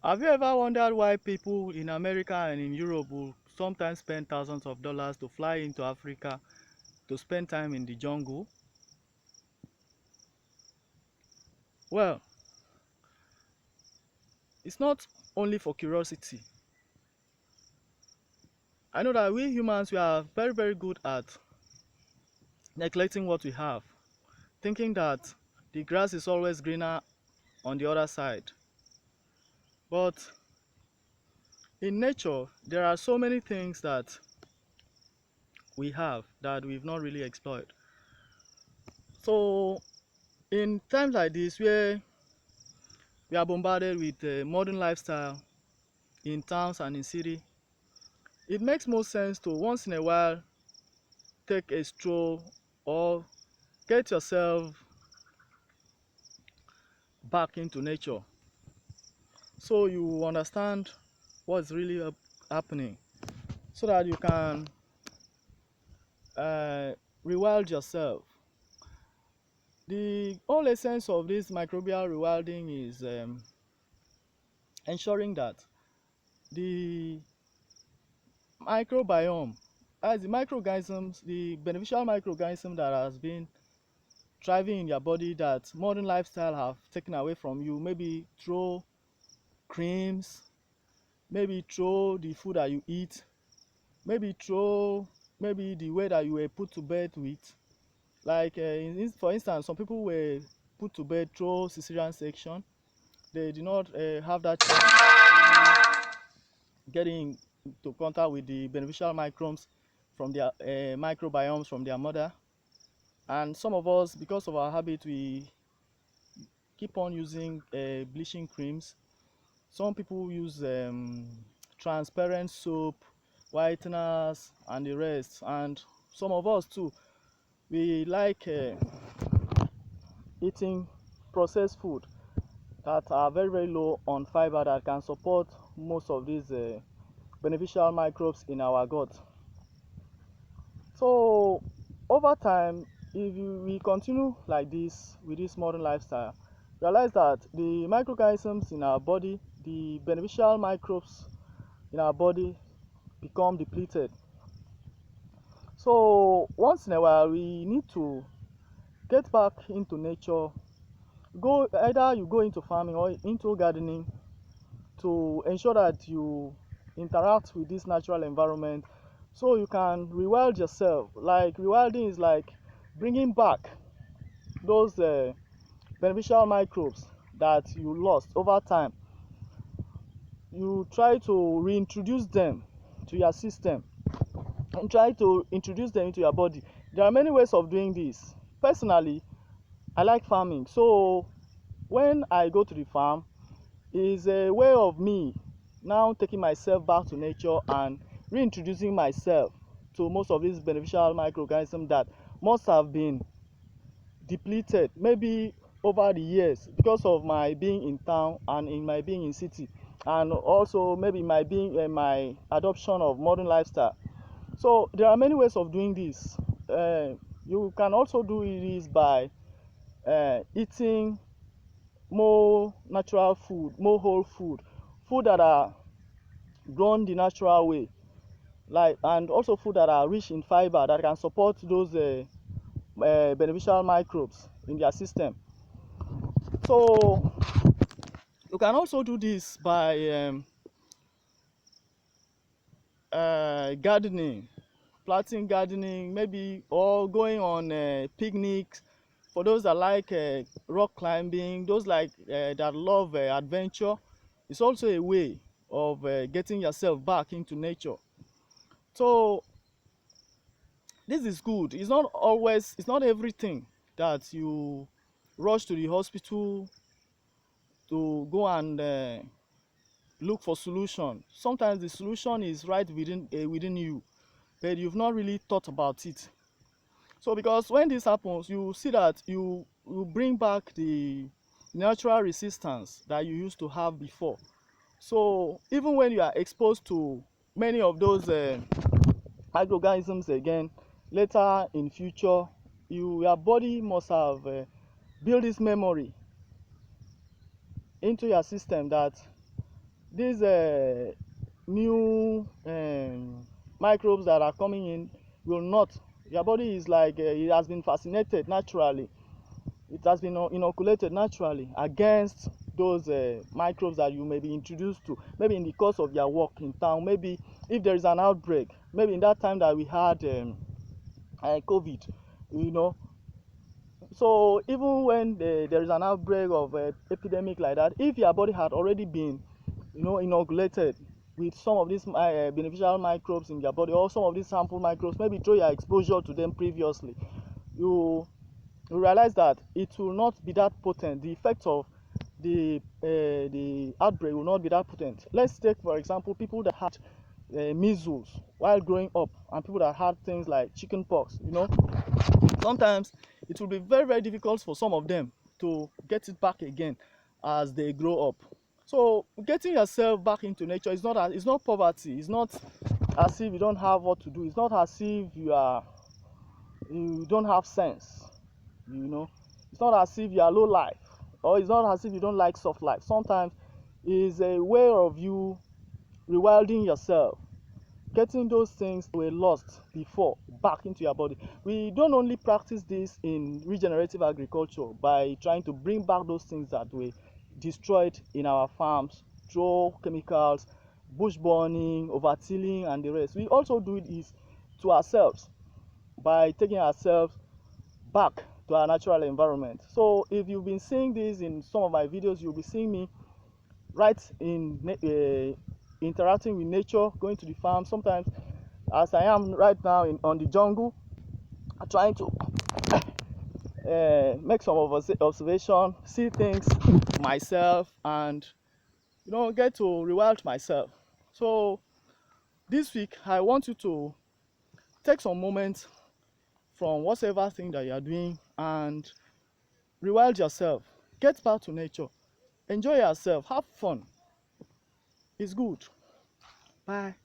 Have you ever wondered why people in America and in Europe will sometimes spend thousands of dollars to fly into Africa to spend time in the jungle? Well, it's not only for curiosity. I know that we humans, we are very, very good at neglecting what we have, thinking that the grass is always greener on the other side. But in nature, there are so many things that we have that we've not really explored. So in times like this where we are bombarded with modern lifestyle in towns and in city, it makes more sense to once in a while take a stroll or get yourself back into nature so you understand what's really happening, so that you can uh, rewild yourself. The whole essence of this microbial rewilding is ensuring that the microbiome, as the microorganisms, the beneficial microorganism that has been thriving in your body that modern lifestyle have taken away from you, maybe through creams, maybe through the food that you eat, maybe through maybe the way that you were put to bed with. Like for instance, some people were put to bed through cesarean section. They did not have that chance of getting into contact with the beneficial microbes from their microbiomes from their mother. And some of us, because of our habit, we keep on using bleaching creams. Some people use transparent soap, whiteners, and the rest. And some of us too, we like eating processed food that are very, very low on fiber that can support most of these beneficial microbes in our gut. So over time, if we continue like this with this modern lifestyle, realize that the microorganisms in our body, the beneficial microbes in our body become depleted. So once in a while, we need to get back into nature. Go either you go into farming or into gardening to ensure that you interact with this natural environment so you can rewild yourself. Like rewilding is like bringing back those beneficial microbes that you lost over time. You try to reintroduce them to your system and try to introduce them into your body. There are many ways of doing this. Personally, I like farming, so when I go to the farm, is a way of me now taking myself back to nature and reintroducing myself to most of these beneficial microorganisms that must have been depleted maybe over the years because of my being in town and in my being in city, and also maybe my being my adoption of modern lifestyle. So there are many ways of doing this. You can also do this by eating more natural food, more whole food, food that are grown the natural way, like, and also food that are rich in fiber that can support those beneficial microbes in their system. So you can also do this by gardening, planting, gardening, maybe, or going on picnics. For those that like rock climbing, those like that love adventure, it's also a way of getting yourself back into nature. So this is good. It's not always, it's not everything that you rush to the hospital to go and look for solution. Sometimes the solution is right within you, but you've not really thought about it. So because when this happens, you see that you bring back the natural resistance that you used to have before. So even when you are exposed to many of those microorganisms again later in future, your body must have built this memory into your system that these new microbes that are coming in will not. Your body is like it has been fascinated naturally. It has been inoculated naturally against those microbes that you may be introduced to, maybe in the course of your work in town, maybe if there is an outbreak, maybe in that time that we had COVID, you know. So even when there is an outbreak of epidemic like that, if your body had already been, inoculated with some of these beneficial microbes in your body, or some of these harmful microbes, maybe through your exposure to them previously, you realize that it will not be that potent. The effect of the outbreak will not be that potent. Let's take, for example, people that had measles while growing up, and people that had things like chicken pox. Sometimes it will be very, very difficult for some of them to get it back again as they grow up. So getting yourself back into nature is not it's not poverty. It's not as if you don't have what to do. It's not as if you don't have sense. It's not as if you are low life, or it's not as if you don't like soft life. Sometimes it's a way of you rewilding yourself, getting those things were lost before back into your body. We don't only practice this in regenerative agriculture by trying to bring back those things that were destroyed in our farms through chemicals, bush burning, overtilling, and the rest. We also do it is to ourselves by taking ourselves back to our natural environment. So if you've been seeing this in some of my videos, you'll be seeing me right in interacting with nature, going to the farm. Sometimes, as I am right now on the jungle, trying to make some observation, see things myself, and get to rewild myself. So this week, I want you to take some moments from whatever thing that you are doing and rewild yourself. Get back to nature. Enjoy yourself. Have fun. It's good. Bye.